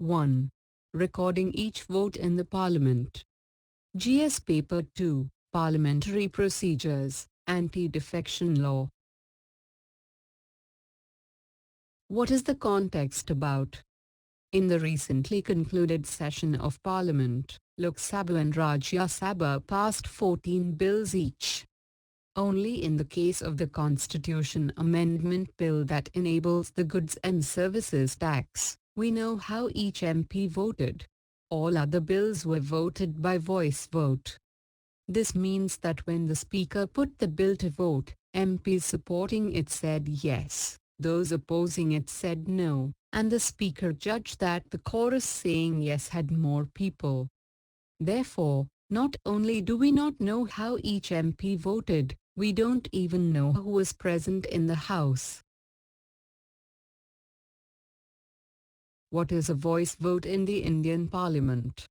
1. Recording each vote in the Parliament. GS Paper 2, Parliamentary Procedures, Anti-Defection Law. What is the context about? In the recently concluded session of Parliament, Lok Sabha and Rajya Sabha passed 14 bills each. Only in the case of the Constitution Amendment Bill that enables the Goods and Services Tax, we know how each MP voted. All other bills were voted by voice vote. This means that when the Speaker put the bill to vote, MPs supporting it said yes, those opposing it said no, and the Speaker judged that the chorus saying yes had more people. Therefore, not only do we not know how each MP voted, we don't even know who was present in the House. What is a voice vote in the Indian Parliament?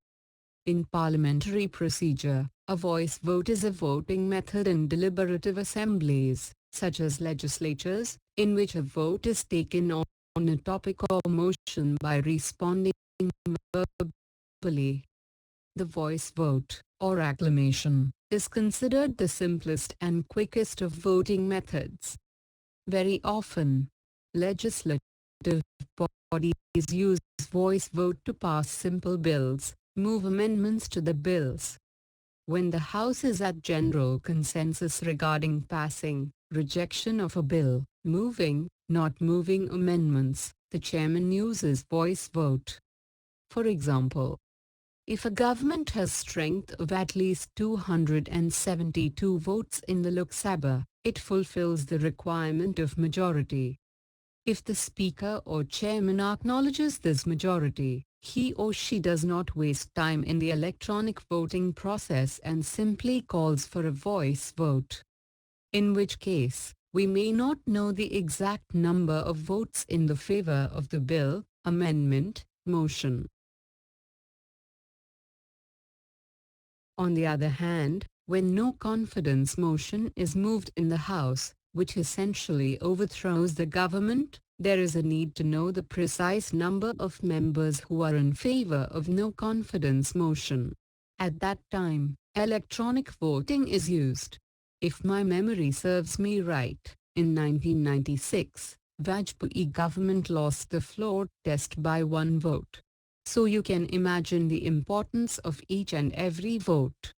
In parliamentary procedure, a voice vote is a voting method in deliberative assemblies, such as legislatures, in which a vote is taken on a topic or motion by responding verbally. The voice vote, or acclamation, is considered the simplest and quickest of voting methods. Very often, legislative bodies use voice vote to pass simple bills, move amendments to the bills. When the House is at general consensus regarding passing, rejection of a bill, moving, not moving amendments, the chairman uses voice vote. For example, if a government has strength of at least 272 votes in the Lok Sabha, it fulfills the requirement of majority. If the Speaker or Chairman acknowledges this majority, he or she does not waste time in the electronic voting process and simply calls for a voice vote. In which case, we may not know the exact number of votes in the favor of the bill, amendment, motion. On the other hand, when no confidence motion is moved in the House, which essentially overthrows the government, there is a need to know the precise number of members who are in favor of no confidence motion. At that time, electronic voting is used. If my memory serves me right, in 1996, Vajpayee government lost the floor test by one vote. So you can imagine the importance of each and every vote.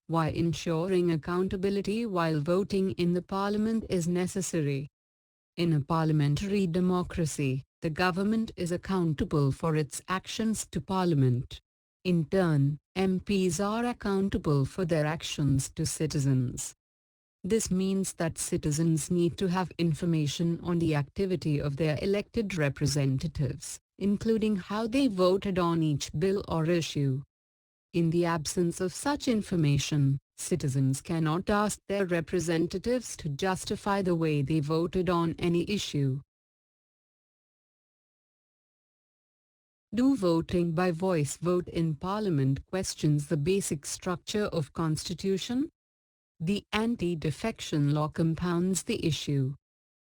Why ensuring accountability while voting in the Parliament is necessary. In a parliamentary democracy, the government is accountable for its actions to Parliament. In turn, MPs are accountable for their actions to citizens. This means that citizens need to have information on the activity of their elected representatives, including how they voted on each bill or issue. In the absence of such information, citizens cannot ask their representatives to justify the way they voted on any issue. Do voting by voice vote in Parliament questions the basic structure of Constitution? The anti-defection law compounds the issue.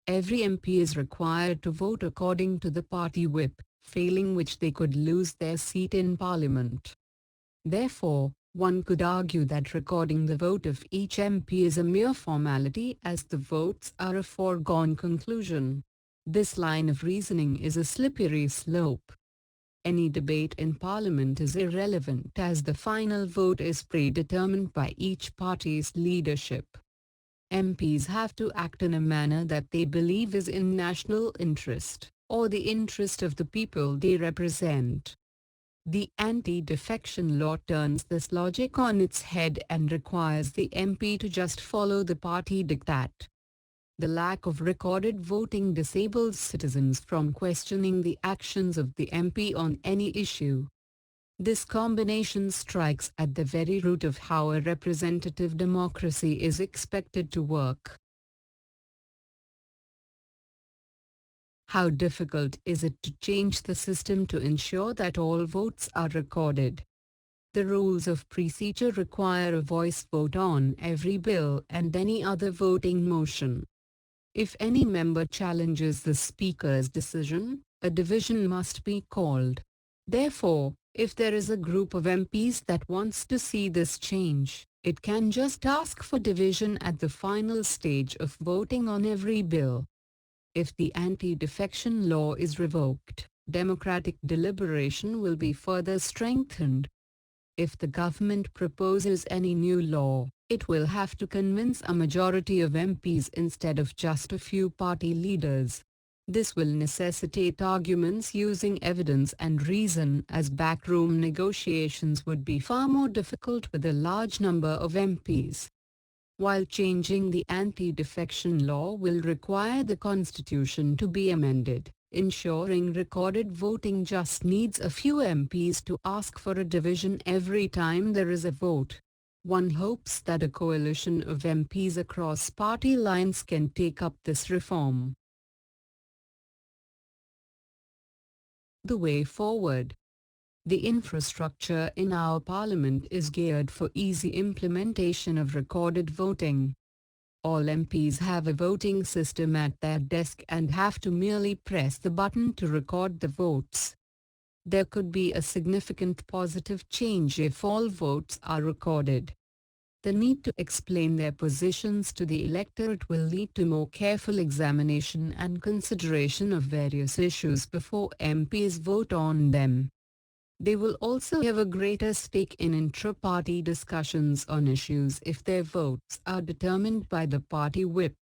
Every MP is required to vote according to the party whip, failing which they could lose their seat in Parliament. Therefore, one could argue that recording the vote of each MP is a mere formality as the votes are a foregone conclusion. This line of reasoning is a slippery slope. Any debate in Parliament is irrelevant as the final vote is predetermined by each party's leadership. MPs have to act in a manner that they believe is in national interest, or the interest of the people they represent. The anti-defection law turns this logic on its head and requires the MP to just follow the party diktat. The lack of recorded voting disables citizens from questioning the actions of the MP on any issue. This combination strikes at the very root of how a representative democracy is expected to work. How difficult is it to change the system to ensure that all votes are recorded? The rules of procedure require a voice vote on every bill and any other voting motion. If any member challenges the Speaker's decision, a division must be called. Therefore, if there is a group of MPs that wants to see this change, it can just ask for division at the final stage of voting on every bill. If the anti-defection law is revoked, democratic deliberation will be further strengthened. If the government proposes any new law, it will have to convince a majority of MPs instead of just a few party leaders. This will necessitate arguments using evidence and reason, as backroom negotiations would be far more difficult with a large number of MPs. While changing the anti-defection law will require the Constitution to be amended, ensuring recorded voting just needs a few MPs to ask for a division every time there is a vote. One hopes that a coalition of MPs across party lines can take up this reform. The way forward. The infrastructure in our parliament is geared for easy implementation of recorded voting. All MPs have a voting system at their desk and have to merely press the button to record the votes. There could be a significant positive change if all votes are recorded. The need to explain their positions to the electorate will lead to more careful examination and consideration of various issues before MPs vote on them. They will also have a greater stake in intra-party discussions on issues if their votes are determined by the party whip.